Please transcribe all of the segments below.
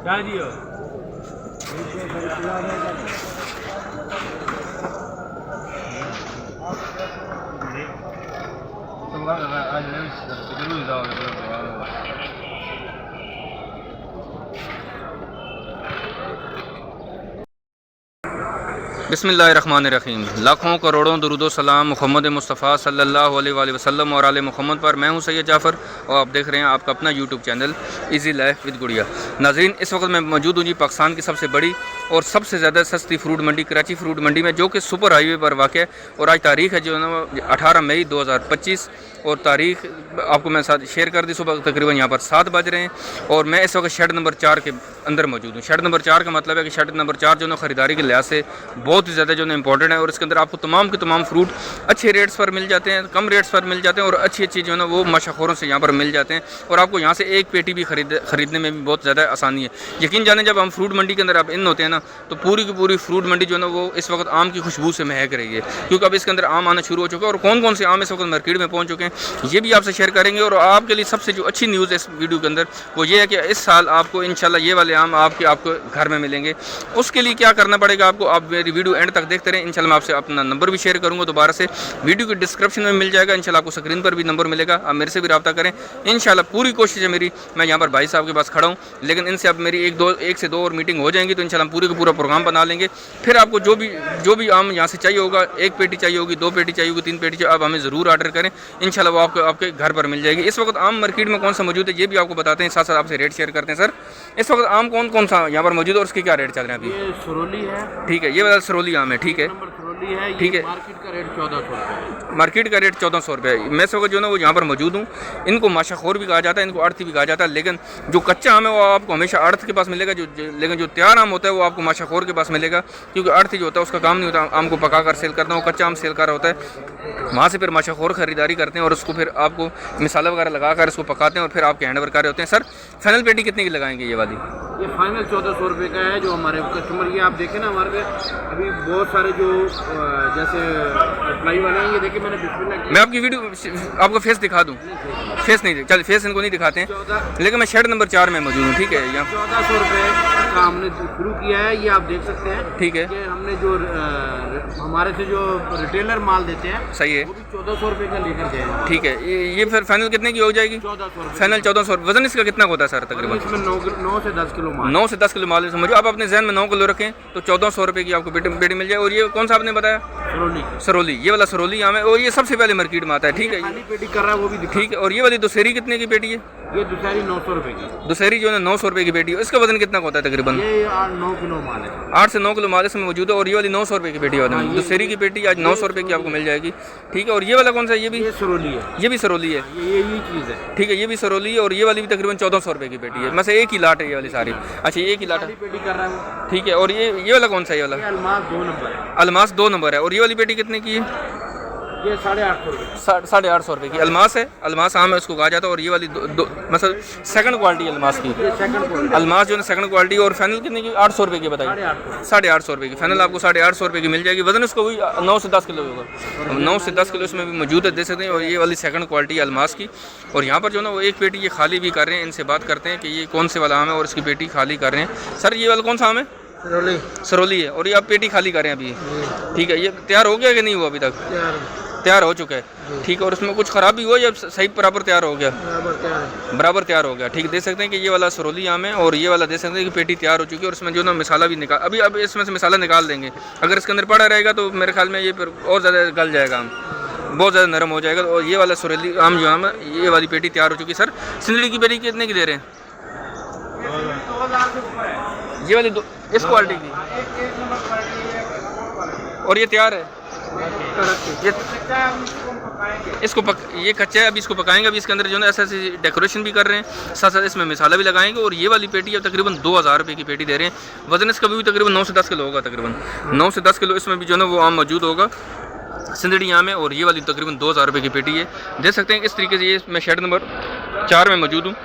क्या दियो बिस्मिल्लाहिर्रहमानिर्रहीम। लाखों करोड़ों दुरूद सलाम मोहम्मद मुस्तफ़ा सल्लल्लाहु अलैहि वसल्लम और आले मोहम्मद पर। मैं हूं सैयद जाफ़र और आप देख रहे हैं आपका अपना YouTube channel easy life with गुड़िया। नाज़रीन, इस वक्त मैं मौजूद हूं जी पाकिस्तान की सबसे बड़ी और सबसे ज़्यादा सस्ती फ्रूट मंडी कराची फ्रूट मंडी में, जो कि सुपर हाईवे पर वाक़ है। और आज तारीख़ है जो है ना 18 मई 2025 और तारीख़ आपको मैं साथ शेयर कर दी। सुबह तकरीबन यहाँ पर 7 बज रहे हैं और मैं इस वक्त शेड नंबर 4 के अंदर मौजूद हूँ। शेड नंबर 4 का मतलब है कि शेड नंबर 4 जो है ख़रीदारी के लिहाज से बहुत ही ज़्यादा जो है इंपॉर्टेंट है और इसके अंदर आपको तमाम के तमाम फ्रूट अच्छे रेट्स पर मिल जाते हैं, कम रेट्स पर मिल जाते हैं और अच्छी अच्छी जो है ना वो माशाखोरों से यहाँ पर मिल जाते हैं। और आपको यहाँ से एक पेटी भी खरीदने में भी बहुत ज़्यादा आसानी है। यकीन जाने जब हम फ्रूट मंडी के अंदर आप इन होते हैं ना तो पूरी की पूरी फ्रूट मंडी जो है ना वो इस वक्त आम की खुशबू से महक रही है, क्योंकि अब इसके अंदर आम आना शुरू हो चुका है। और कौन कौन से आम इस वक्त मार्केट में पहुँच चुके हैं ये भी आपसे शेयर करेंगे। और आपके लिए सबसे जो अच्छी न्यूज़ है इस वीडियो के अंदर वो ये है कि इस साल आपको इंशाल्लाह ये वाले आम आपको घर में मिलेंगे। उसके लिए क्या करना पड़ेगा आपको, आप मेरी वीडियो एंड तक देखते रहें। इंशाल्लाह मैं आपसे अपना नंबर भी शेयर करूंगा दोबारा से, वीडियो के डिस्क्रिप्शन में मिल जाएगा। इंशाल्लाह आपको स्क्रीन पर भी नंबर मिलेगा, आप मेरे से भी रब्ता करें। इंशाल्लाह पूरी कोशिश है मेरी, मैं यहाँ पर भाई साहब के पास खड़ा हूँ, लेकिन इनसे अब मेरी एक से दो और मीटिंग हो जाएंगी तो इंशाल्लाह हम पूरे का पूरा प्रोग्राम बना लेंगे। फिर आपको जो भी आम यहाँ से चाहिए होगा, 1 पेटी चाहिए होगी, 2 पेटी चाहिए होगी, 3 पेटी चाहिए, आप हमें ज़रूर ऑर्डर करें। इंशाल्लाह वो आपके घर पर मिल जाएगी। इस वक्त आम मार्केट में कौन सा मौजूद है ये भी आपको बताते हैं, साथ साथ आपसे रेट शेयर करते हैं। सर, इस वक्त आम कौन कौन सा यहाँ पर मौजूद है और उसके क्या रेट चल रहे हैं अभी? ये सरोली है, ठीक है, ये वाला सरोली आम है, ठीक है, सरोली है, ठीक है। मार्केट का रेट 1400 रुपये। मार्केट का रेट 1400 रुपये। मैं इस वक्त जो है ना वो यहाँ पर मौजूद हूँ। इनको माशाखोर भी कहा जाता है, इनको आड़ती भी कहा जाता है, लेकिन जो कच्चा आम है वो आपको हमेशा आड़त के पास मिलेगा, लेकिन जो तैयार आम होता है वो आपको माशाखोर के पास मिलेगा, क्योंकि आड़ती जो होता है उसका काम नहीं होता आम को पका कर सेल करना, वो कच्चा आम सेल कर रहा होता है। वहाँ से फिर माशाखोर ख़रीदारी करते हैं और उसको फिर आपको मिसाला वगैरह लगा कर उसको पकाते हैं और फिर आपके हैंड ओवर कर रहे होते हैं। सर, फाइनल पेटी कितने की लगाएंगे ये वाली? ये फाइनल 1400 रुपये का है। जो हमारे कस्टमर, ये आप देखें ना हमारे पे अभी बहुत सारे जो जैसे सप्लाई वाले हैं, ये देखिए मैंने बिस्मिल्लाह, मैं आपकी वीडियो आपको फेस दिखा दूँ? फेस नहीं, चल फेस इनको नहीं दिखाते हैं, लेकिन मैं शेड नंबर 4 में मौजूद हूँ, ठीक है। यहाँ 1400 रुपये का हमने शुरू किया है, ये आप देख सकते हैं, ठीक है। कि हमने जो हमारे से जो रिटेलर माल देते हैं सही है, वो भी 1400 रुपये का लेकर गए हैं, ठीक है। ये फिर फाइनल कितने की हो जाएगी? 1400 रुपये। फाइनल 1400। वजन इसका कितना होता है सर तकरीबन? इसमें 9 से 10 किलो माल। 9 से 10 किलो माल समझो। आप अपने जहन में 9 किलो रखें तो 1400 रुपये की आपको पेटी मिल जाए। और ये कौन सा आपने बताया? सरोली, ये वाला सरोली आम है और ये सबसे पहले मार्केट में आता है, ठीक है। खाली पेटी कर रहा है वो भी ठीक है। और ये वाली दुशहरी कितने की पेटी है? ये दुशहरी 900 रुपये की। दुशहरी जो है 900 रुपये की पेटी है। इसका वजन कितना होता है तकरीबन? ये 9 किलो माल है, 8 से 9 किलो माल इसमें मौजूद है। और ये वाली 900 रुपये की पेटी है। दुशहरी की पेटी आज 900 रुपये की आपको मिल जाएगी, ठीक है। और ये वाला कौन सा है? ये भी सरोली है, ये भी सरोली है, ये चीज़ है, ठीक है। ये भी सरोली है और ये वाली भी तकरीबन 1400 रुपये की पेटी है। मैं से एक ही लाट है ये वाली सारी। अच्छा, एक ही लाट है, पेटी कर रहा है, ठीक है। और ये वाला कौन सा है? ये वाला अलमास 2 नंबर है। अलमास 2 नंबर है। और ये वाली पेटी कितने की है? ये 850 रुपये, 850 रुपये की अलमास है। अलमास आम है उसको कहा जाता है। और ये वाली मतलब सेकंड क्वालिटी अलमास की, अलमास जो है सेकंड क्वालिटी। और फाइनल कितने की? 800 रुपये की बताइए। 850 रुपये की फाइनल आपको 850 रुपये की मिल जाएगी। वजन उसको भी 9 से 10 किलो होगा, 9 से 10 किलो इसमें भी मौजूद है, दे सकते हैं। और ये वाली सेकंड क्वालिटी अलमास की। और यहाँ पर जो है ना वो एक पेटी ये खाली भी कर रहे हैं। इनसे बात करते हैं कि ये कौन से वाला आम है और इसकी पेटी खाली कर रहे हैं। सर, ये वाला कौन सा आम है? सरोली है। और ये आप पेटी खाली कर रहे हैं अभी, ठीक है। ये तैयार हो गया कि नहीं हुआ? अभी तक तैयार हो चुका है, ठीक है। और उसमें कुछ खराबी हुआ या सही बराबर तैयार हो गया? बराबर तैयार हो गया, ठीक है। दे सकते हैं कि ये वाला सरोली आम है और ये वाला दे सकते हैं कि पेटी तैयार हो चुकी है। और इसमें जो ना मिसाला भी निकाल अब इसमें से मिसाला निकाल देंगे। अगर इसके अंदर पड़ा रहेगा तो मेरे ख्याल में ये फिर और ज़्यादा गल जाएगा आम, बहुत ज़्यादा नरम हो जाएगा। और ये वाला सरोली आम जो आम है ये वाली पेटी तैयार हो चुकी है। सर, सिंदड़ी की पेटी कितने की दे रहे हैं? ये वाली इस क्वालिटी की, और ये तैयार है। ये कच्चा है, अभी इसको पकाएंगे। अभी इसके अंदर जो है ऐसे ऐसे डेकोरेशन भी कर रहे हैं, साथ साथ इसमें मिसाला भी लगाएंगे। और ये वाली पेटी अब तकरीबन 2000 रुपये की पेटी दे रहे हैं। वजन इसका भी तकरीबन 9 से 10 किलो होगा, तकरीबन 9 से 10 किलो इसमें भी जो है वो आम मौजूद होगा, सिंदड़ी आम है। और ये वाली तकरीबन 2000 रुपये की पेटी है। देख सकते हैं इस तरीके से। ये मैं शेड नंबर 4 में मौजूद हूँ।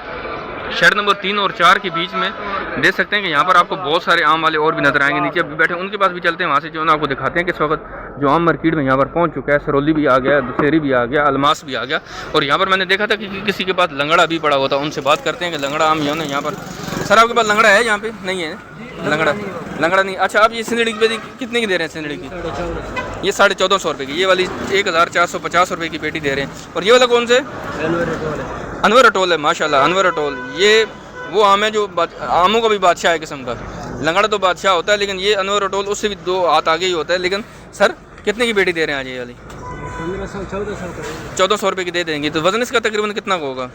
शेड नंबर 3 और 4 के बीच में देख सकते हैं कि यहाँ पर आपको बहुत सारे आम वाले और भी नजर आएंगे। नीचे अभी बैठे उनके पास भी चलते हैं, वहाँ से जो है ना आपको दिखाते हैं कि इस वक्त जो आम मार्केट में यहाँ पर पहुँच चुका है। सरौली भी आ गया, दशहरी भी आ गया, अलमास भी आ गया। और यहाँ पर मैंने देखा था कि किसी के पास लंगड़ा भी पड़ा हुआ था। उनसे बात करते हैं कि लंगड़ा आम यहाँ पर। सर आपके पास लंगड़ा है यहाँ पे? नहीं है लंगड़ा नहीं। अच्छा, आप ये सिंदड़ी की पेटी कितने की दे रहे हैं? सिंदड़ी की ये 1450 रुपये की, ये वाली 1450 रुपये की पेटी दे रहे हैं। और ये वाला कौन से? अनवर अटोल है, माशाल्लाह अनवर अटोल। ये वो आम है जो आमों का भी बादशाह है किस्म का। लंगड़ा तो बादशाह होता है, लेकिन ये अनवर अटोल उससे भी 2 हाथ आगे ही होता है। लेकिन सर कितने की पेटी दे रहे हैं आज ये वाली? 1400 रुपये की दे देंगे। तो वज़न इसका तकरीबन कितना का होगा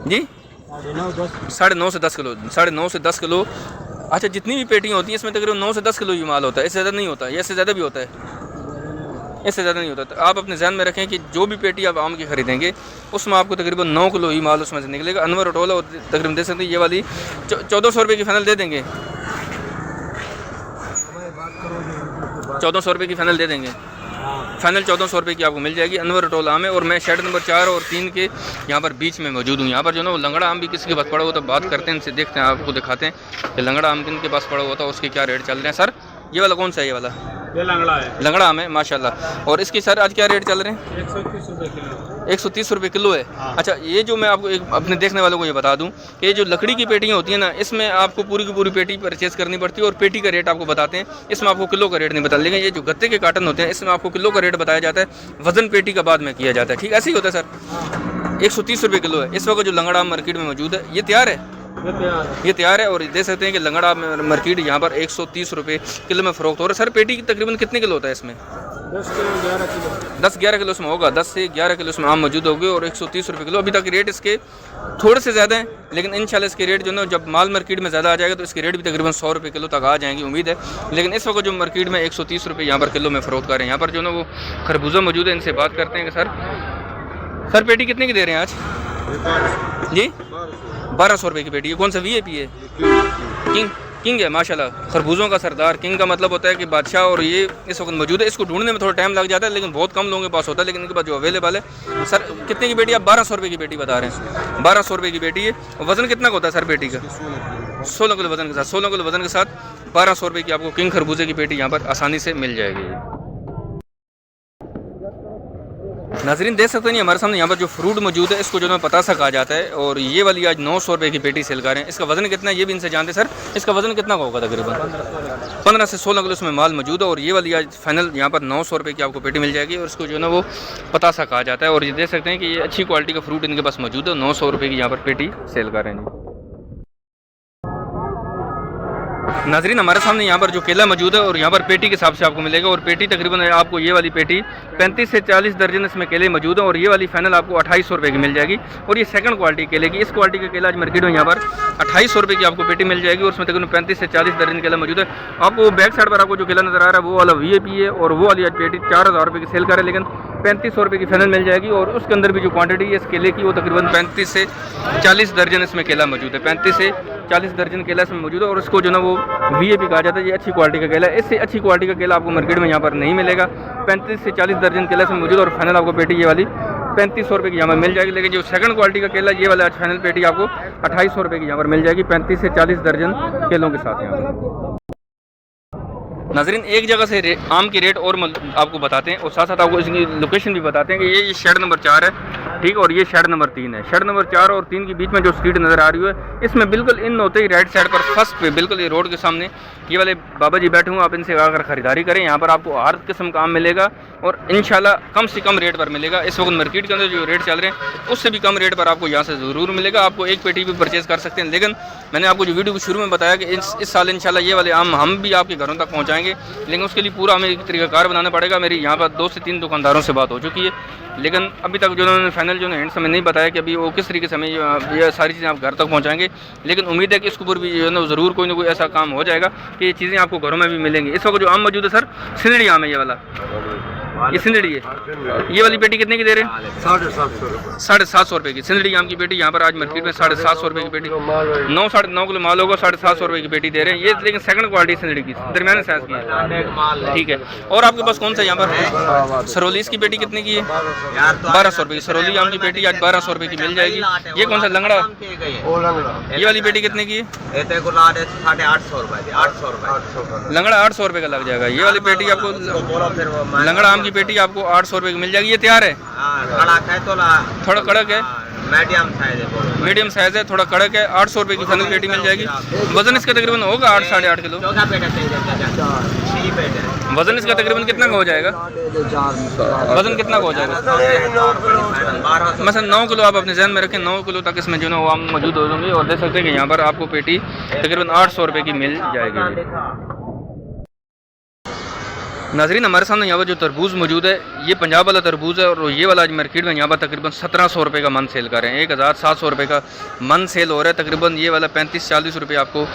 जी? 9.5 से 10 किलो। 9.5 से 10 किलो। अच्छा, जितनी भी पेटियाँ होती हैं इसमें तकरीबन 9 से 10 किलो ही माल होता है, इससे ज़्यादा नहीं होता। इससे ज़्यादा भी होता है, इससे ज़्यादा नहीं होता। तो आप अपने ध्यान में रखें कि जो भी पेटी आप आम की खरीदेंगे उसमें आपको तकरीबन 9 किलो ही माल उसमें से निकलेगा। अनवर अटोला और तकरीबन दे सकते हैं। ये वाली 1400 रुपये की फाइनल दे देंगे। 1400 रुपये की फाइनल दे देंगे। फाइनल 1400 रुपये की आपको मिल जाएगी। अनवर अटोल आम है और मैं शेड नंबर 4 और 3 के यहाँ पर बीच में मौजूद हूँ। यहाँ पर जो ना वो लंगड़ा आम भी किसी के पास पड़ा हुआ था, बात करते हैं इनसे, देखते हैं, आपको दिखाते हैं कि लंगड़ा आम किन के पास पड़ा हुआ था, उसके क्या रेट चल रहे हैं। सर ये वाला कौन सा है? ये वाला ये लंगड़ा है। लंगड़ा आम है माशाल्लाह। और इसकी सर आज क्या रेट चल रहे हैं? 130 रुपये किलो। 130 रुपये किलो है। अच्छा, ये जो मैं आपको अपने देखने वालों को ये बता दूं कि ये जो लकड़ी की पेटियाँ होती हैं ना, इसमें आपको पूरी की पूरी पेटी परचेज़ करनी पड़ती है और पेटी का रेट आपको बताते हैं। इसमें आपको किलो का रेट नहीं बताते। लेकिन ये जो गत्ते के कार्टन होते हैं इसमें आपको किलो का रेट बताया जाता है, वज़न पेटी का बाद में किया जाता है। ठीक ऐसे ही होता है सर। 130 रुपये किलो है इस वक्त जो लंगड़ा आम मार्केट में मौजूद है। ये तैयार है, ये तैयार है। और देख सकते हैं कि लंगड़ा मार्केट यहाँ पर 130 रुपये किलो में फ़रोख्त हो रहा है। सर पेटी की तकरीबन कितने किलो होता है इसमें? 10-11 किलो इसमें होगा। 10 से 11 किलो इसमें आम मौजूद होगी और 130 रुपये किलो। अभी तक रेट इसके थोड़े से ज़्यादा हैं, लेकिन इंशाल्लाह इसके रेट जो ना जब माल मार्केट में ज़्यादा आ जाएगा तो इसके रेट भी तकरीबन 100 रुपये किलो तक आ जाएंगी, उम्मीद है। लेकिन इस वक्त जो मार्केट में 130 रुपये यहाँ पर किलो में फ़रोख्त कर रहे हैं। यहाँ पर जो ना वो खरबूजा मौजूद है, इनसे बात करते हैं कि सर पेटी कितने की दे रहे हैं आज जी? 1200 रुपये की पेटी। ये कौन सा VIP है? किंग है माशाल्लाह। खरबूजों का सरदार। किंग का मतलब होता है कि बादशाह। और ये इस वक्त मौजूद है। इसको ढूंढने में थोड़ा टाइम लग जाता है, लेकिन बहुत कम लोगों के पास होता है। लेकिन इनके पास जो अवेलेबल है। सर कितने की पेटी? आप 1200 रुपये की पेटी बता रहे हैं। 1200 रुपये की पेटी है। वज़न कितना का होता है सर पेटी का? 16 किलो वज़न के साथ। 16 किलो वज़न के साथ 1200 रुपये की आपको किंग खरबूजे की पेटी यहाँ पर आसानी से मिल जाएगी। नाज़रीन देख सकते हैं हमारे सामने यहाँ पर जो फ्रूट मौजूद है इसको जो है पतासा कहा जाता है। और ये वाली आज 900 रुपये की पेटी सेल कर रहे हैं। इसका वज़न कितना है ये भी इनसे जानते हैं। सर इसका वज़न कितना का होगा? तकरीबन 15 से 16 किलो इसमें माल मौजूद है। और ये वाली आज फाइनल यहाँ पर 900 रुपये की आपको पेटी मिल जाएगी। और इसको जो है ना वो पतासा कहा जाता है। और ये देख सकते हैं कि ये अच्छी क्वालिटी का फ्रूट इनके पास मौजूद है। 900 रुपये की यहाँ पर पेटी सेल कर रहे हैं। नाज़रीन हमारे सामने यहाँ पर जो केला मौजूद है और यहाँ पर पेटी के हिसाब से आपको मिलेगा। और पेटी तकरीबन आपको ये वाली पेटी 35 से 40 दर्जन इसमें केले मौजूद है। और ये वाली फाइनल आपको 2800 रुपये की मिल जाएगी। और ये सेकंड क्वालिटी केले की, इस क्वालिटी का केला आज मार्केट में यहाँ पर 2800 रुपये की आपको पेटी मिल जाएगी। और उसमें तकरीबन 35 से 40 दर्जन केला मौजूद है। आपको बैक साइड पर आपको जो केला नज़र आ रहा है वो वाला VIP है। और वो वाली आज पेटी 4000 रुपये की सेल कर है, लेकिन 3500 रुपये की फाइनल मिल जाएगी। और उसके अंदर भी जो क्वांटिटी है इस केले की वो तकरीबन 35 से 40 दर्जन इसमें केला मौजूद है। 35 से 40 दर्जन केला इसमें मौजूद है। और उसको जो ना वो VIP कहा जाता है। ये अच्छी क्वालिटी का केला है। इससे अच्छी क्वालिटी का केला आपको मार्केट में यहाँ पर नहीं मिलेगा। 35 से 40 दर्जन केला इसमें मौजूद है। और फाइनल आपको पेटी ये वाली 3500 रुपये की यहाँ पर मिल जाएगी। लेकिन जो सेकंड क्वालिटी का केला ये वाला आज फाइनल पेटी आपको 2800 रुपये की यहाँ पर मिल जाएगी, 35 से 40 दर्जन केलों के साथ यहाँ पर। नाज़रीन एक जगह से आम की रेट और आपको बताते हैं और साथ साथ आपको इसकी लोकेशन भी बताते हैं कि ये शेड नंबर 4 है, ठीक, और ये शेड नंबर 3 है। शेड नंबर 4 और 3 के बीच में जो स्ट्रीट नज़र आ रही है इसमें बिल्कुल इन होते ही राइट साइड पर फर्स्ट पे बिल्कुल ये रोड के सामने ये वाले बाबा जी बैठे हुए, आप इनसे आकर ख़रीदारी करें। यहाँ पर आपको हर किस्म का आम मिलेगा और इंशाल्लाह कम से कम रेट पर मिलेगा। इस वक्त मार्केट के अंदर जो रेट चल रहे हैं उससे भी कम रेट पर आपको यहाँ से ज़रूर मिलेगा। आपको एक पेटी भी परचेज़ कर सकते हैं। लेकिन मैंने आपको जो वीडियो को शुरू में बताया कि इस साल इंशाल्लाह ये वाले आम हम भी आपके घरों तक पहुँचाएँगे, लेकिन उसके लिए पूरा हमें एक तरीक़ाकार बनाना पड़ेगा। मेरी यहाँ पर 2 से 3 दुकानदारों से बात हो चुकी है, लेकिन अभी तक जो उन्होंने फाइनल जो एंड समय नहीं बताया कि अभी वो किस तरीके से हमें ये सारी चीज़ें आप घर तक पहुँचाएंगे। लेकिन उम्मीद है कि इसके ऊपर भी जो है ना ज़रूर कोई ना कोई ऐसा काम हो जाएगा कि ये चीज़ें आपको घरों में भी मिलेंगी। इस वक्त जो आम मौजूद है सर सिंदड़ी आम है ये वाला, ये सिंदड़ी है। ये वाली पेटी कितने की दे रहे हैं? 750 रुपये की सिंदड़ी आम की पेटी यहाँ पर आज मार्केट में 750 रुपये की पेटी। 9-9.5 किलो माल होगा, 750 रुपये की पेटी दे रहे हैं ये, लेकिन सेकंड क्वालिटी सिंदड़ी की, दरमियाने साइज की है। ठीक है। और आपके पास कौन सा यहाँ पर सरोली की पेटी कितने की है? 1200 रुपये की सरोली आम की पेटी आज 1200 रुपये की मिल जाएगी। ये कौन सा लंगड़ा? ये वाली पेटी कितने की है? 850 रुपये। लंगड़ा 800 रुपये का लग जाएगा। ये वाली पेटी आपको लंगड़ा आम की पेटी आपको 800 रुपये की मिल जाएगी। ये तैयार है, थोड़ा कड़क है, मीडियम साइज है, थोड़ा कड़क है। 800 रुपये की फाइनल पेटी मिल जाएगी। वजन इसका तकरीबन होगा 8-8.5 किलो। वजन इसका तकरीबन कितना का हो जाएगा? वजन कितना का हो जाएगा? मसलन 9 किलो आप अपने जहन में रखें, 9 किलो तक इसमें जो है वो आम मौजूद हो जाएंगे। और देख सकते हैं कि यहाँ पर आपको पेटी तकरीबन 800 रुपये की मिल जाएगी। नाजरीन हमारे सामने यहाँ पर जो तरबूज मौजूद है ये पंजाब वाला तरबूज है, और ये वाला आज मार्केट में यहाँ पर तकरीबन 1700 रुपये का मन सेल कर रहे हैं। 1700 रुपये का मन सेल हो रहा है। तकरीबन ये वाला 35-40 रुपये आपको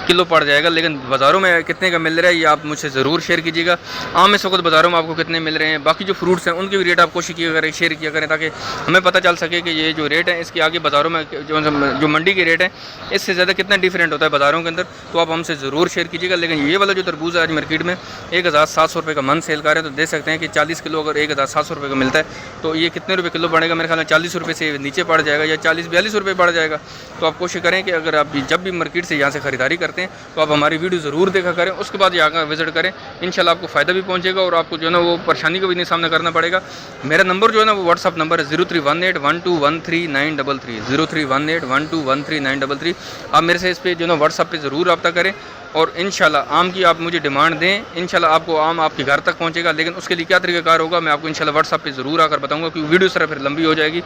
किलो पड़ जाएगा। लेकिन बाज़ारों में कितने का मिल रहा है ये आप मुझसे ज़रूर शेयर कीजिएगा। आम इस वक्त बाज़ारों में आपको कितने मिल रहे हैं, बाकी जो फ्रूट्स हैं उनके भी रेट आप कोशिश किया करें, शेयर किया करें, ताकि हमें पता चल सके कि ये जो रेट है इसके आगे बाज़ारों में जो मंडी के रेट है इससे ज़्यादा कितना डिफरेंट होता है बाज़ारों के अंदर, तो आप हमसे ज़रूर शेयर कीजिएगा। लेकिन ये वाला जो तरबूज है आज मार्केट में 1700 रुपये का मन सेल कर रहे हैं, तो देख सकते हैं कि 40 किलो अगर 1700 रुपये का मिलता है तो ये कितने रुपये किलो पड़ेगा? मेरे ख्याल में 40 रुपये से नीचे पड़ जाएगा या 40-42 रुपये पड़ जाएगा। तो आप कोशिश करें कि अगर आप जब भी मार्केट से यहाँ से ख़रीदारी करते हैं तो आप हमारी वीडियो ज़रूर देखा करें, उसके बाद यहाँ का विजिट करें। इंशाल्लाह आपको फ़ायदा भी पहुँचेगा और आपको जो है ना वो परेशानी का भी नहीं सामना करना पड़ेगा। मेरा नंबर जो है ना वो व्हाट्सअप नंबर है 0318121393 0318121393। आप मेरे से इस पर जो है ना व्हाट्सअप पर ज़रूर रब्ता करें और इंशाल्लाह आम की आप मुझे डिमांड दें, इंशाल्लाह आपको आम आपके घर तक पहुंचेगा। लेकिन उसके लिए क्या तरीकाकार होगा मैं आपको इंशाल्लाह व्हाट्सअप पे ज़रूर आकर बताऊंगा, क्योंकि वीडियो सिर्फ फिर लंबी हो जाएगी।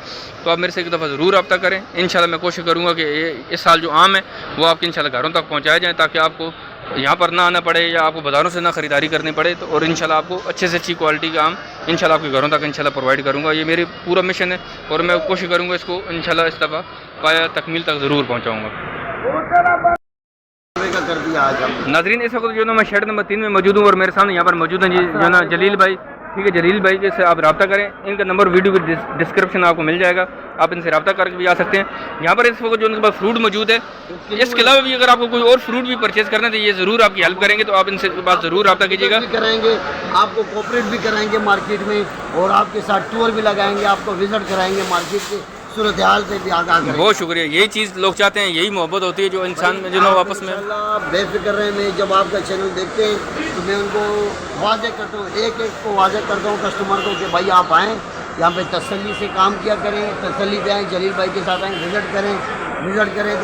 तो आप मेरे से एक दफ़ा ज़रूर रब्ता करें। इंशाल्लाह मैं कोशिश करूँगा कि इस साल जो आम है वो आपके इंशाल्लाह घरों तक पहुँचाए जाएँ, ताकि आपको यहाँ पर ना आना पड़े या आपको बाज़ारों से ना ख़रीदारी करनी पड़े। तो और इंशाल्लाह आपको अच्छे से अच्छी क्वालिटी का आम इंशाल्लाह आपके घरों तक इंशाल्लाह प्रोवाइड करूँगा। ये मेरी पूरा मिशन है और मैं कोशिश करूँगा इसको इंशाल्लाह इस दफ़ा पाया तकमील तक ज़रूर पहुँचाऊँगा। कर दिया आज हम। नाज़रीन इस वक्त जो ना मैं शेड नंबर 3 में मौजूद हूँ और मेरे सामने यहाँ पर मौजूद हैं जी जो ना जलील भाई। ठीक है, जलील भाई से आप रब्ता करें, इनका नंबर वीडियो की डिस्क्रिप्शन आपको मिल जाएगा, आप इनसे रब्ता करके भी आ सकते हैं। यहाँ पर इस वक्त जो उनके पास फ्रूट मौजूद है, इसके अलावा भी अगर आपको कोई और फ्रूट भी परचेज करना है तो ये ज़रूर आपकी हेल्प करेंगे, तो आप इनसे पास ज़रूर रब्ता कीजिएगा। कराएंगे आपको, कोऑपरेट भी कराएंगे मार्केट में, और आपके साथ टूर भी लगाएंगे, आपको विजिट कराएंगे मार्केट के सूरत हाल से भी आगाह करेंगे। बहुत शुक्रिया, यही चीज़ लोग चाहते हैं, यही मोहब्बत होती है जो इंसान में जो ना वापस में बेफिक्र रहे। मैं जब आपका चैनल देखते हैं तो मैं उनको वाज़ेह करता हूँ, एक को वाज़ेह करता हूँ कस्टमर को कि भाई आप आएँ यहाँ पे तसल्ली से काम किया करें, तसल्ली से आएँ, जलील भाई के साथ आएँ, विजिट करें तो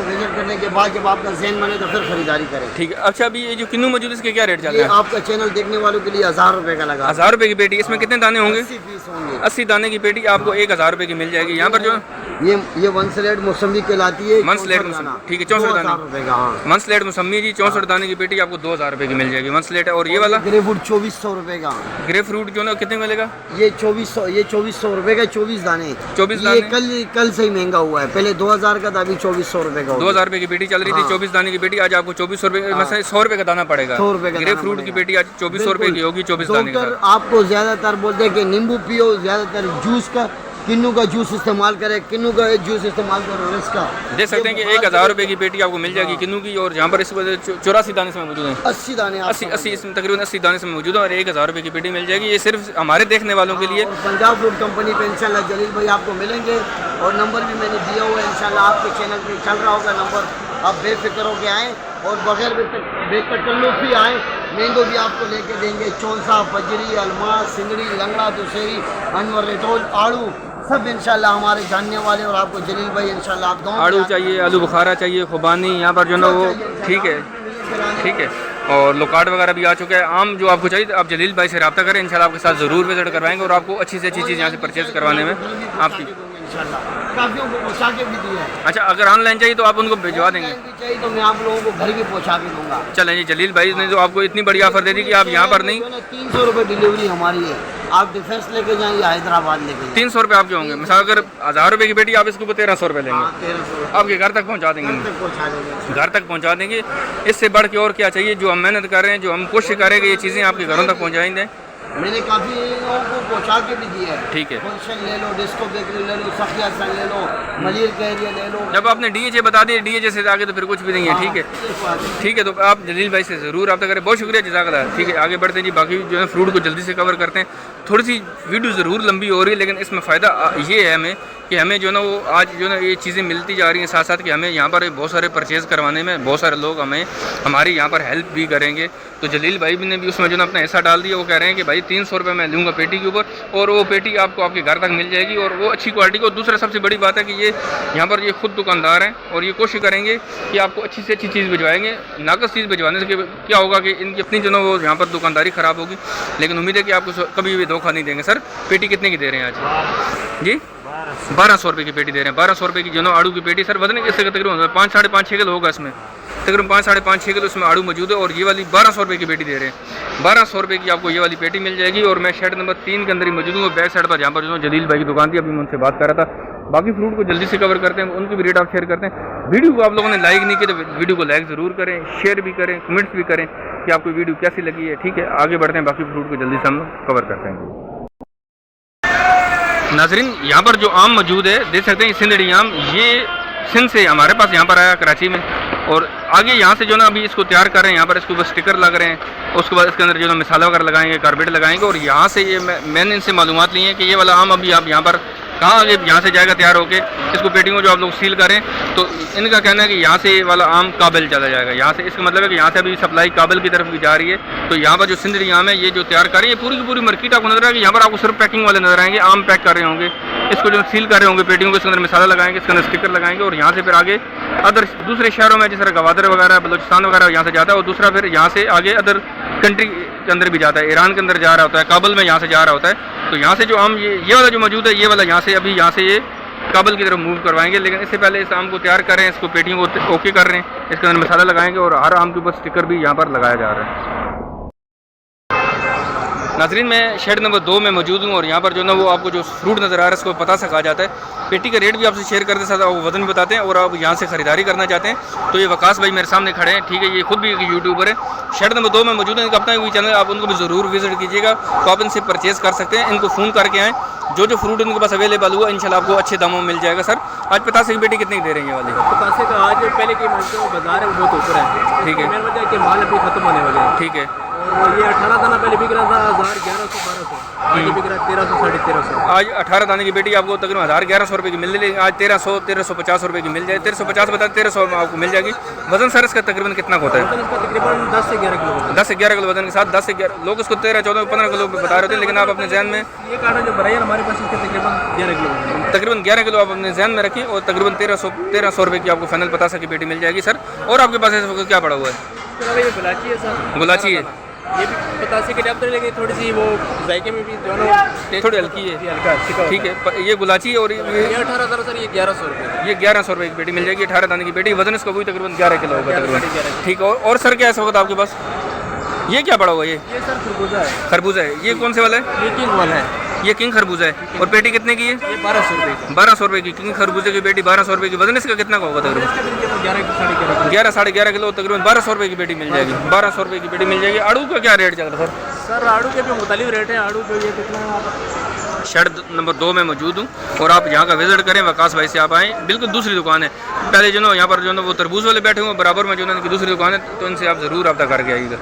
विजिट करने के बाद जब आपका ज़हन बने तो फिर ख़रीदारी करें। ठीक है। अच्छा अभी ये जो किन्नू मौजूद है इसके क्या रेट चल रहा है? आपका चैनल देखने वालों के लिए 1000 रुपये का लगा। 1000 रुपये की पेटी, इसमें कितने दाने होंगे? 80 पीस होंगे। 80 दाने की पेटी आपको 1000 रुपये की मिल जाएगी। यहाँ पर जो ये वन स्लेट मौसमी कहलाती है। वन स्लेट मौसमी, ठीक है, 64 दाने का। हाँ, वन स्लेट मौसमी जी 64 दाने की पेटी आपको 2000 रुपये की मिल जाएगी वन स्लेट है। और ये वाला ग्रे फ्रूट 2400 रुपये का। ग्रे फ्रूट जो ना कितने मिलेगा? ये 2400 रुपये का 24 दाने। 24 दाने कल से ही महंगा हुआ है, पहले 2000 का था, अभी 2400 रुपये का। 2000 रुपये की पेटी चल रही थी, 24 दाने की पेटी आज आपको 2400 रुपये, मतलब 100 रुपये का दाना पड़ेगा। 100 रुपये का ग्रे फ्रूट की पेटी आज 2400 रुपये की होगी 24 दाने की। आपको ज़्यादातर बोलते हैं कि नींबू पियो, ज़्यादातर जूस का, किन्नू का जूस इस्तेमाल करें, किन्नू का जूस इस्तेमाल करो, इसका देख सकते हैं कि 1000 रुपये की पेटी आपको मिल जाएगी किन्नू की। और यहाँ पर इस वजह 84 दाने से मौजूद हैं, 80 दाने, 80 इसमें तकरीबन 80 दाने से मौजूद है और 1000 रुपये की पेटी मिल जाएगी। ये सिर्फ हमारे देखने वालों के लिए। पंजाब फ्रूट कंपनी पे इंशाल्लाह जलील भाई आपको मिलेंगे और नंबर भी मैंने दिया हुआ है, इंशाल्लाह आपके चैनल पे चल रहा होगा नंबर, आप बेफिक्र होकर आएँ और बगैर बेतकल्लुफ़ भी आएँ। मैंगो भी आपको लेके देंगे, चौंसा, फजरी, अलमास, सिंगड़ी, लंगड़ा, दुशहरी, अनवर, रेतोल, आड़ू, सब इंशाल्लाह हमारे जानने वाले। और आपको जलील भाई इंशाल्लाह आप दोनों आड़ू चाहिए, आलू बुखारा चाहिए, खुबानी यहाँ पर जो ना वो ठीक है, ठीक है। और लोकाट वगैरह भी आ चुका है। आम जो आपको चाहिए आप जलील भाई से रब्ता करें, इंशाल्लाह आपके साथ ज़रूर विजिट करवाएंगे और आपको अच्छी से अच्छी चीज़ यहाँ से परचेज़ करवाने में आपकी काफियों को पहुँचा के भी दिया है। अच्छा अगर ऑनलाइन चाहिए तो आप उनको भिजवा देंगे? चाहिए तो मैं आप लोगों को घर भी पहुँचा के दूँगा। चलें जी, जलील भाई ने जो आपको इतनी बड़ी ऑफर दे दी कि आप यहाँ पर नहीं, 300 रुपये डिलीवरी हमारी है, आप डिफेंस लेके जाएँ या हैदराबाद लेके जाएँ, 300 रुपये आपके होंगे। मिसाल अगर 1000 रुपये की पेटी आप इसके ऊपर 1300 रुपये लेंगे, 1300 आपके घर तक पहुँचा देंगे, घर तक पहुँचा देंगे। इससे बढ़ के और क्या चाहिए? जो हम मेहनत कर रहे हैं, जो हम कोशिश करें कि ये चीज़ें आपके घरों तक पहुँचाई दें, मैंने काफ़ी लोगों को पहुँचा के भी दिया है। ठीक है। गुलशन ले लो, डिस्को बेकरी ले लो, सखिया सन ले लो, मलिर का एरिया ले लो। जब आपने DHA बता दिया, DHA से आगे तो फिर कुछ भी नहीं है। ठीक है, ठीक है, तो आप जलील भाई से ज़रूर रब्ता करें। बहुत शुक्रिया, जज़ाकल्लाह। ठीक है, आगे बढ़ते हैं जी। बाकी जो है फ्रूट को जल्दी से कवर करते हैं। थोड़ी सी वीडियो ज़रूर लंबी हो रही है, लेकिन इसमें फ़ायदा ये है हमें कि हमें जो ना वो आज जो ना ये चीज़ें मिलती जा रही हैं, साथ साथ कि हमें यहाँ पर बहुत सारे परचेज़ करवाने में बहुत सारे लोग हमें हमारी यहाँ पर हेल्प भी करेंगे। तो जलील भाई ने भी उसमें जो ना अपना हिस्सा डाल दिया। वो कह रहे हैं कि भाई 300 रुपये मैं लूँगा पेटी के ऊपर, और वो पेटी आपको आपके घर तक मिल जाएगी, और वो अच्छी क्वालिटी को। दूसरा सबसे बड़ी बात है कि ये यहाँ पर ये खुद दुकानदार हैं, और ये कोशिश करेंगे कि आपको अच्छी से अच्छी चीज़ भिजवाएंगे। नाकस चीज़ भिजवाने से क्या होगा कि इनकी अपनी जो ना वो यहाँ पर दुकानदारी ख़राब होगी, लेकिन उम्मीद है कि आपको कभी भी धोखा नहीं देंगे। सर, पेटी कितने की दे रहे हैं आज जी? 1200 रुपये की पेटी दे रहे हैं। 1200 रुपये की जो ना आड़ू की पेटी। सर, वजन इससे तकरीबन 5 साढ़े 5-6 किलो होगा इसमें, तकरीबन 5 साढ़े 5-6 किलो इसमें आड़ू मौजूद है। और ये वाली 1200 रुपये की पेटी दे रहे हैं। 1200 रुपये की आपको ये वाली पेटी मिल जाएगी। और मैं शेड नंबर 3 के अंदर ही मौजूद हूँ, बैक साइड पर, जहाँ पर जो जलील भाई की दुकान थी। अभी मैं उनसे बात कर रहा था। बाकी फ्रूट को जल्दी से कवर करते हैं, उनकी भी रेट आप शेयर करते हैं। वीडियो को आप लोगों ने लाइक नहीं किया तो वीडियो को लाइक ज़रूर करें, शेयर भी करें, कमेंट्स भी करें कि आपको वीडियो कैसी लगी है। ठीक है, आगे बढ़ते हैं। बाकी फ्रूट को जल्दी से हम कवर करते हैं। नाजरीन, यहाँ पर जो आम मौजूद है, देख सकते हैं सिंधड़ी आम। ये सिंध से हमारे पास यहाँ पर आया कराची में, और आगे यहाँ से जो ना अभी इसको तैयार कर रहे हैं। यहाँ पर इसके ऊपर स्टिकर लग रहे हैं, उसके बाद इसके अंदर जो ना मसाला वगैरह लगाएंगे, कारपेट लगाएंगे। और यहाँ से ये मैंने इनसे मालूमात ली है कि ये वाला आम अभी आप यहाँ पर कहाँ आगे यहाँ से जाएगा तैयार होके, इसको पेटियों जो आप लोग सील करें। तो इनका कहना है कि यहाँ से ये वाला आम काबिल चला जाएगा यहाँ से। इसका मतलब है कि यहाँ से अभी सप्लाई काबिल की तरफ भी जा रही है। तो यहाँ पर जो सिंधड़ी आम है, ये जो तैयार कर रही है, पूरी की पूरी मार्केट आपको नजर आएगी। यहाँ पर आपको सिर्फ पैकिंग वाले नजर आएंगे, आम पैक कर रहे होंगे, इसको जो सील कर रहे होंगे पेटियों को, इसके अंदर मसाला लगाएंगे, इसके अंदर स्टिकर लगाएंगे। और यहाँ से फिर आगे अदर दूसरे शहरों में, जैसे गवादर वगैरह, बलोचिस्तान वगैरह, यहाँ से जाता है। और दूसरा फिर यहाँ से आगे अदर कंट्री के अंदर भी जाता है, ईरान के अंदर जा रहा होता है, काबुल में यहाँ से जा रहा होता है। तो यहाँ से जो आम ये वाला जो मौजूद है, ये वाला यहाँ से अभी यहाँ से ये काबुल की तरफ मूव करवाएंगे। लेकिन इससे पहले इस आम को तैयार कर रहे हैं, इसको पेटियों को ओके कर रहे हैं, इसके अंदर मसाला लगाएंगे, और हर आम के ऊपर स्टिकर भी यहाँ पर लगाया जा रहा है। नाज़रीन, मैं शेड नंबर 2 में मौजूद हूँ, और यहाँ पर जो ना वो आपको जो फ्रूट नज़र आ रहा है, इसको पता सा कहा जाता है। पेटी का रेट भी आपसे शेयर करते साथ वो वजन भी बताते हैं। और आप यहाँ से ख़रीदारी करना चाहते हैं तो ये वकास भाई मेरे सामने खड़े हैं। ठीक है, ये खुद भी एक यूट्यूबर है, शेड नंबर 2 में मौजूद है। इनका अपना भी चैनल, आप उनको भी ज़रूर विजिट कीजिएगा। तो आप इनसे परचेज़ कर सकते हैं, इनको फ़ोन करके आएँ। जो फ्रूट इनके पास अवेलेबल हुआ, इंशाल्लाह आपको अच्छे दामों में मिल जाएगा। सर, आज पतासे की पेटी कितने की दे रही है वाली? पतासे का आज पहले की बाजार है वो बहुत ऊपर है। ठीक है, मेरे वजह के माल अभी खत्म होने वाले हैं। ठीक है, और ये 18 दाना पहले बिक रहा था 1000, 1100, 1200, आज बिक रहा है 1300, 1350। आज 18 दाने की पेटी आपको तकरीबन 1000-1100 रुपये की मिल रही है। आज 1300-1350 रुपये की मिल जाए। 1350 बता 1300 में आपको मिल जाएगी। वजन सर इसका तकरीबन कितना होता है? इसका तकरीबन 10 से 11 किलो। 10 से 11 किलो वजन के साथ 10 से 11 लोग इसको 13, 14, 15 किलो बता रहे थे, लेकिन आप अपने जहन में ये काटा जो भरा है हमारे पास, इसका तकरीबन 11 किलो आप अपने जहन में रखिए। और तकरीबन 1300 रुपये की आपको फाइनल पतासा की पेटी मिल जाएगी। सर, और आपके पास ऐसा क्या पड़ा हुआ है? गुलाची है सर, गुलाची है, ये भी पतासे के टाइप, लेकिन थोड़ी सी वो जायके में भी दोनों थोड़ी हल्की है, हल्का। ठीक है, ये गुलाची है। और ये 18 सर, ये 1100 रुपये। ये 1100 रुपये की पेटी मिल जाएगी, 18 दाने की पेटी। वजन इसका वही तकरीबन 11 किलो होगा तकरीबन। ठीक है, और सर क्या है इस वक्त आपके पास? ये क्या पड़ा हुआ है? ये सर खरबूजा है। खरबूजा है। ये कौन से वाला है? ये किंग वाला है। ये किंग खरबूजा है। और पेटी कितने की है? ये 1200 रुपये। 1200 रुपये की किंग खरबूजे की पेटी, 1200 रुपये की। वजन इसका कितना का होगा तकरीबन? 11 साढ़े 11 किलो, तकरीबन 1200 रुपये की पेटी मिल जाएगी। 1200 रुपये की पेटी मिल जाएगी। आड़ू का क्या रेट चल रहा है सर? आड़ू के भी मुख्तलिफ रेट है। आड़ू जो ये कितना है? शेड नंबर 2 में मौजूद हूँ, और आप यहाँ का विजिट करें। वकास भाई से आप आएँ, बिल्कुल दूसरी दुकान है। पहले जो ना यहाँ पर जो ना वो तरबूज वाले बैठे हुए, बराबर में जो ना इनकी दूसरी दुकान है, तो इनसे आप ज़रूर रब्ता करके आइएगा।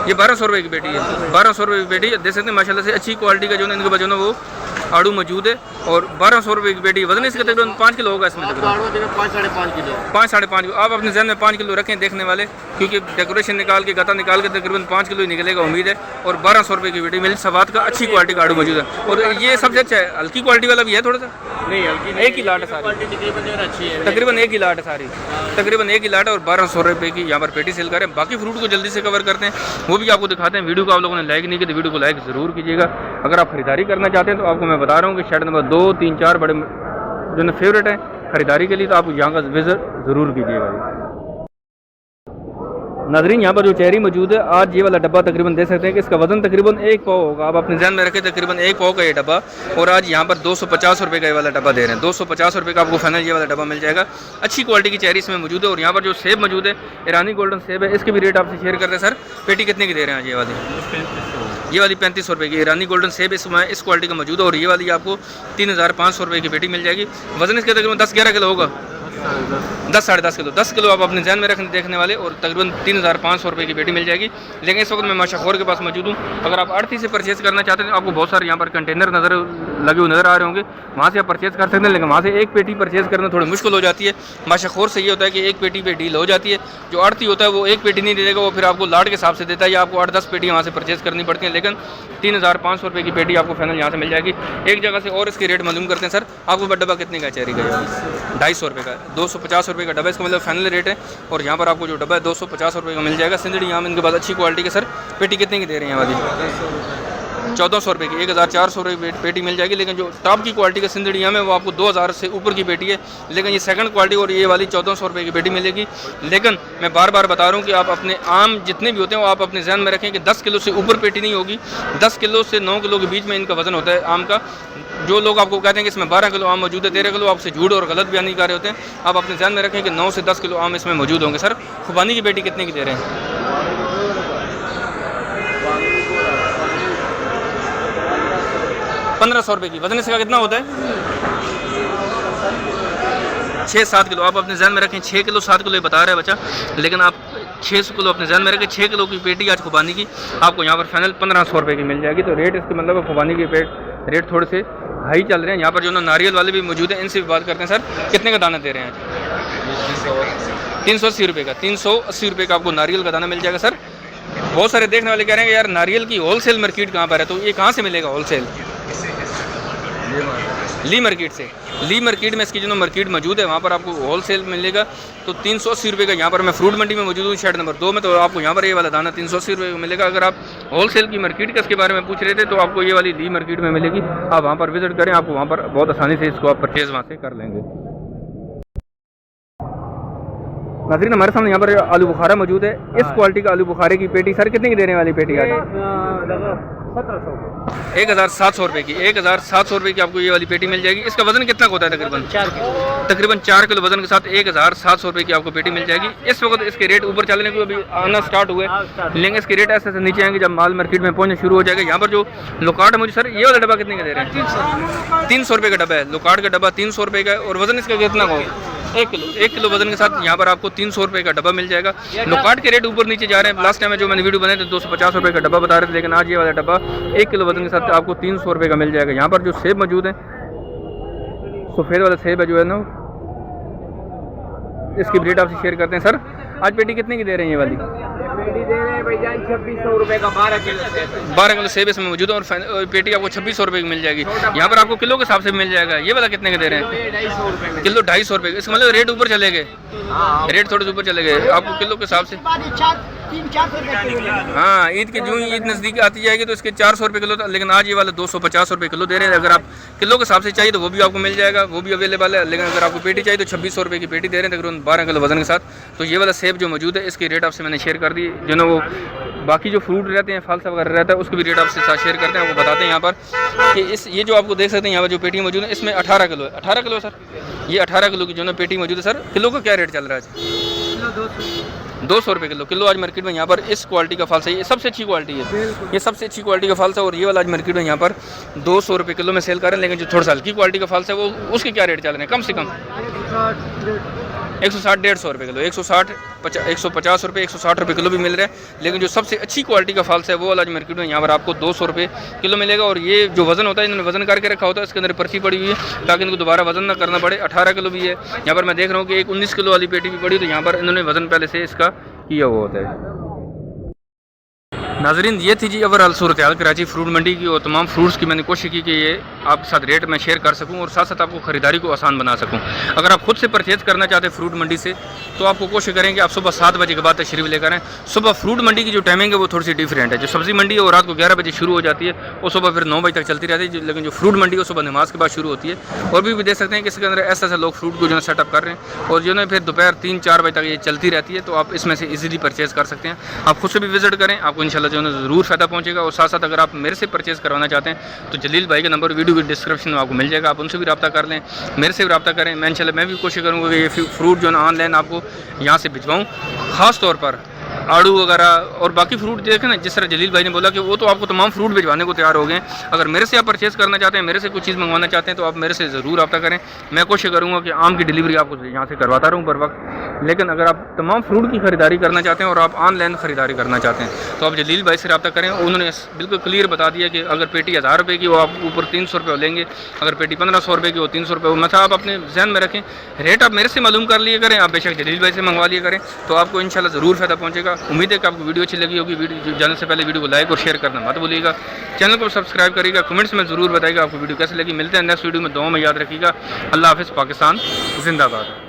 ये 1200 रुपये की पेटी है। 1200 रुपये की पेटी देख सकते हैं, माशाल्लाह से अच्छी क्वालिटी का जो ना इनके पास जो ना वो आड़ू मौजूद है। और 1200 रुपये की पेटी। वजन इसका तकरीबन 5 किलो होगा इसमें, तकरीबन 5 साढ़े 5 किलो। 5 साढ़े 5 किलो। आप अपने जहन में 5 किलो रखें देखने वाले, क्योंकि डेकोरेशन निकाल के, गता निकाल के तकरीबन 5 किलो ही निकलेगा उम्मीद है। और 1200 रुपये की पेटी मिली। सवाद का अच्छी क्वालिटी का आड़ू मौजूद है। और ये सबसे अच्छा है, हल्की क्वालिटी वाला भी है थोड़ा सा, नहीं हल्की, एक ही लाट है सारी, अच्छी है, तकरीबन एक ही लाट है सारी, तकरीबन एक ही लाट है। और 1200 रुपये की यहाँ पर पेटी सेल करें। बाकी फ्रूट को जल्दी से कवर करते हैं, वो भी आपको दिखाते हैं। वीडियो को आप लोगों ने लाइक नहीं किया तो वीडियो को लाइक ज़रूर कीजिएगा। अगर आप खरीदारी करना चाहते हैं तो आपको मैं बता रहा हूँ कि शेड नंबर 2, 3, 4 बड़े जो ना फेवरेट हैं खरीदारी के लिए, तो आप यहाँ का विजिट ज़रूर कीजिएगा। नाजरीन यहाँ पर जो चेरी मौजूद है, आज ये वाला डब्बा तकरीबन दे सकते हैं कि इसका वजन तकरीबन 1 पाव होगा। आप अपने ध्यान में रखें तकरीबन 1 पाव का ये डब्बा, और आज यहाँ पर 250 रुपये का ये वाला डब्बा दे रहे हैं। 250 रुपये का आपको फाइनल ये वाला डब्बा मिल जाएगा। अच्छी क्वालिटी की चेरी इसमें मौजूद है। और यहाँ पर जो सेब मौजूद है, ईरानी गोल्डन सेब है, इसके भी रेट आपसे शेयर करते हैं। सर पेटी कितने की दे रहे हैं आज ये वाली 35 रुपये की ईरानी गोल्डन सेब इसमें इस क्वालिटी का मौजूद है। और ये वाली आपको 3500 रुपये की पेटी मिल जाएगी। वजन इसके तकरीबन 10-11 किलो होगा, 10-10.5 किलो, 10 किलो आप अपने ध्यान में रखने देखने वाले। और तकरीबन 3500 रुपये की पेटी मिल जाएगी। लेकिन इस वक्त मैं माशाखोर के पास मौजूद हूँ। अगर आप आड़ती से परचेज़ करना चाहते हैं तो आपको बहुत सारे यहाँ पर कंटेनर लगे हुए नज़र आ रहे होंगे, वहाँ से आप परचेज़ कर सकते हैं। लेकिन वहाँ से एक पेटी परचेज़ करना थोड़ी मुश्किल हो जाती है। माशाखोर से ये होता है कि एक पेटी पे डील हो जाती है। जो आड़ती होता है वो एक पेटी नहीं दे देगा, वो फिर आपको लाट के हिसाब से देता है, या आपको 8-10 पेटी वहाँ से परचेज़ करनी पड़ती है। लेकिन 3500 रुपये की पेटी आपको फाइनल यहाँ से मिल जाएगी। एक जगह से और इसके रेट मालूम करते हैं। सर आपको डब्बा कितने का चेरी का? 250 रुपये का, 250 रुपये का डब्बा इसका मतलब फाइनल रेट है। और यहाँ पर आपको जो डब्बा है 250 रुपये का मिल जाएगा। सिंदड़ी आम इनके पास अच्छी क्वालिटी के। सर पेटी कितने की दे रहे हैं वाली? 1400 रुपये की, 1400 रुपये पेटी मिल जाएगी। लेकिन जो टॉप की क्वालिटी का सिंदड़ी आम है वो आपको 2000 से ऊपर की पेटी है। लेकिन ये सेकंड क्वालिटी और ये वाली 1400 रुपये की पेटी मिलेगी। लेकिन मैं बार बार बता रहा हूँ कि आप अपने आम जितने भी होते हैं वो आप अपने ध्यान में रखें कि 10 किलो से ऊपर पेटी नहीं होगी। 10 किलो से 9 किलो के बीच में इनका वजन होता है आम का। जो लोग आपको कहते हैं कि इसमें 12 किलो आम मौजूद है, 13 किलो, आपसे झूठ और गलत बयान नहीं कर रहे होते हैं। आप अपने ध्यान में रखें कि 9 से 10 किलो आम इसमें मौजूद होंगे। सर खुबानी की पेटी कितने की दे रहे हैं? 1500 रुपये की। वजन इसका कितना होता है? 6-7 किलो। आप अपने ध्यान में रखें 6 किलो 7 किलो बता रहा है बच्चा, लेकिन आप 600 किलो अपने ध्यान में रखें। 6 किलो की पेटी आज खुबानी की आपको यहाँ पर फाइनल 1500 रुपये की मिल जाएगी। तो रेट इसके मतलब खुबानी की रेट थोड़े से हाई चल रहे हैं। यहाँ पर जो ना नारियल वाले भी मौजूद हैं, इनसे भी बात करते हैं। सर कितने का दाना दे रहे हैं आज? 380 रुपये का, 380 रुपये का आपको नारियल का दाना मिल जाएगा। सर बहुत सारे देखने वाले कह रहे हैं कि यार नारियल की होलसेल मार्केट कहाँ पर है, तो ये कहाँ से मिलेगा होलसेल? ली मार्केट से। ली मार्केट में इसकी जो मार्केट मौजूद है वहाँ पर आपको होलसेल मिलेगा। तो 380 रुपये का यहाँ पर मैं फ्रूट मंडी में मौजूद हूँ, शेड नंबर 2 में। तो आपको यहाँ पर ये वाला दाना 380 रुपये का मिलेगा। अगर आप होलसेल की मार्केट का इसके बारे में पूछ रहे थे तो आपको ये वाली ली मार्केट में मिलेगी। आप वहाँ पर विजिट करें, आपको वहाँ पर बहुत आसानी से इसको आप परचेज़ वहाँ से कर लेंगे। नाज़रीन हमारे सामने यहाँ पर आलू बुखारा मौजूद है। इस क्वालिटी का आलू बुखारे की पेटी सर कितने की देने वाली पेटी आज? 1700 रुपये की, 1700 रुपये की आपको ये वाली पेटी मिल जाएगी। इसका वजन कितना होता है? तकरीबन 4 किलो वजन के साथ 1700 रुपये की आपको पेटी मिल जाएगी। इस वक्त इसके रेट ऊपर चलने को अभी आना स्टार्ट हुए, लेकिन इसके रेट ऐसे ऐसे नीचे आएंगे जब माल मार्केट में पहुंचना शुरू हो जाएगा। यहाँ पर जो लोकाट है मुझे सर ये वाला डब्बा कितने का दे रहे हैं? 300 रुपये का डब्बा है। लोकाट का डब्बा 300 रुपये का है। और वजन इसका कितना होगा? 1 किलो वजन के साथ यहाँ पर आपको 300 रुपये का डब्बा मिल जाएगा। लोकाट के रेट ऊपर नीचे जा रहे हैं। लास्ट टाइम में जो मैंने वीडियो बनाए थे 250 रुपये का डब्बा बता रहे थे, लेकिन आज ये वाला डब्बा 1 किलो वजन के साथ आपको 300 रुपये का मिल जाएगा। यहाँ पर जो सेब मौजूद है, सफ़ेद वाला सेब है जो है ना, इसकी रेट आपसे शेयर करते हैं। सर आज पेटी कितने की दे रहे हैं? ये वाली पेटी दे रहे हैं भैया 2600 रुपये का। 12 किलो सेब इसमें मौजूद है। और पेटी आपको 2600 रुपये की मिल जाएगी। यहाँ पर आपको किलो के हिसाब से मिल जाएगा। ये वाला कितने के दे रहे हैं? 250 रुपये किलो 250 रुपये। इसका मतलब रेट ऊपर चले गए, रेट थोड़े से ऊपर चले गए आपको किलो के हिसाब से। 300-400 रुपये। हाँ ईद की जो ईद नज़दीक आती जाएगी तो इसके 400 रुपये किलो था, लेकिन आज ये वाला 250 रुपये किलो दे रहे हैं। अगर आप किलो के हिसाब से चाहिए तो वो भी आपको मिल जाएगा, वो भी अवेलेबल है। लेकिन अगर आपको पेटी चाहिए तो 2600 रुपये की पेटी दे रहे हैं तकरीबन 12 किलो वजन के साथ। तो ये वाला सेब जो मौजूद है इसके रेट आपसे मैंने शेयर कर दी। जो ना वो बाकी जो फ्रूट रहते हैं, फल वगैरह रहता है, उसके भी रेट आपसे साथ शेयर करते हैं। आपको बताते हैं यहाँ पर कि ये जो आपको देख सकते हैं यहाँ पर जो पेटी मौजूद है इसमें 18 किलो है। 18 किलो सर, ये 18 किलो की जो ना पेटी मौजूद है। सर किलो का क्या रेट चल रहा है? 200 रुपये किलो आज मार्केट में यहाँ पर इस क्वालिटी का फल है। ये सबसे अच्छी क्वालिटी है, ये सबसे अच्छी क्वालिटी का फल है। और ये वाला आज मार्केट में यहाँ पर 200 रुपये किलो में सेल कर रहे हैं। लेकिन जो थोड़ा सा हल्की क्वालिटी का फल है वो उसके क्या रेट चल रहे हैं? कम से कम 160-150 रुपये किलो, 150 रुपये, 160 रुपये किलो भी मिल रहा है। लेकिन जो सबसे अच्छी क्वालिटी का फल है वो वाला आज मार्केट में यहाँ पर आपको 200 रुपये किलो मिलेगा। और ये जो वजन होता है इन्होंने वजन करके रखा होता है, इसके अंदर पर्ची पड़ी हुई है ताकि इनको दोबारा वजन ना करना पड़े। 18 किलो भी है। यहाँ पर मैं देख रहा हूँ कि एक 19 किलो वाली पेटी भी पड़ी, तो यहाँ पर इन्होंने वजन पहले से इसका किया हुआ होता है। नाजरीन ये थी जी ओवरऑल सूरत हाल कराची फ्रूट मंडी की, और तमाम फ्रूट्स की मैंने कोशिश की कि ये आपके साथ रेट में शेयर कर सकूं और साथ साथ आपको ख़रीदारी को आसान बना सकूं। अगर आप खुद से परचेज़ करना चाहते हैं फ्रूट मंडी से तो आपको कोशिश करें कि आप सुबह 7 बजे के बाद तशरीफ़ लेकर आएँ। सुबह फ्रूट मंडी की जो टाइमिंग है वो थोड़ी सी डिफरेंट है। जो सब्ज़ी मंडी है वो रात को 11 बजे शुरू हो जाती है और सुबह फिर 9 बजे तक चलती रहती है, लेकिन जो फ्रूट मंडी है वो सुबह नमाज़ के बाद शुरू होती है। और भी देख सकते हैं कि इसके अंदर ऐसे ऐसे लोग फ्रूट को जो है सेटअप कर रहे हैं और जो है फिर दोपहर 3-4 बजे तक ये चलती रहती है, तो आप इसमें से ईजिली परचेज़ कर सकते हैं। आप खुद से भी विजिट करें, आपको इंशाल्लाह जो है ज़रूर फ़ायदा पहुंचेगा। और साथ साथ अगर आप मेरे से परचेज़ करवाना चाहते हैं तो जलील भाई का नंबर वीडियो की डिस्क्रिप्शन में आपको मिल जाएगा, आप उनसे भी रब्ता कर लें, मेरे से भी रब्ता करें। मैं इंशाल्लाह मैं भी कोशिश करूँगा कि ये फ्रूट जो है ऑनलाइन आपको यहाँ से भिजवाऊँ। ख़ास तौर पर आड़ू वगैरह और बाकी फ्रूट देखें ना, जिस तरह जलील भाई ने बोला कि वो तो आपको तमाम फ्रूट भिजवाने को तैयार हो गए हैं। अगर मेरे से आप परचेज़ करना चाहते हैं, मेरे से कुछ चीज़ मंगवाना चाहते हैं तो आप मेरे से ज़रूर रब्ता करें। मैं कोशिश करूँगा कि आम की डिलीवरी आपको यहाँ से करवाता रहूँ बर वक्त। लेकिन अगर आप तमाम फ्रूट की ख़रीदारी करना चाहते हैं और आप ऑनलाइन ख़रीदारी करना चाहते हैं तो आप जलील भाई से रब्ता करें। उन्होंने बिल्कुल क्लियर बता दिया कि अगर पेटी 1000 रुपये की वो आप ऊपर 300 रुपये लेंगे, अगर पेटी 1500 रुपये की वो 300 रुपये। मतलब आप अपने जहन में रखें, रेट आप मेरे से मालूम कर लिए करें, आप बेशक जलील भाई से मंगवा लिए करें, तो आपको इंशाल्लाह ज़रूर फ़ायदा पहुँचेगा। उम्मीद है कि आपको वीडियो अच्छी लगी होगी। वीडियो जाने से पहले वीडियो को लाइक और शेयर करना मत भूलिएगा। चैनल को सब्सक्राइब करिएगा, कमेंट्स में ज़रूर बताइएगा आपको वीडियो कैसे लगी। मिलते हैं नेक्स्ट वीडियो में, दुआ में याद रखिएगा। अल्लाह हाफ़िज़। पाकिस्तान जिंदाबाद।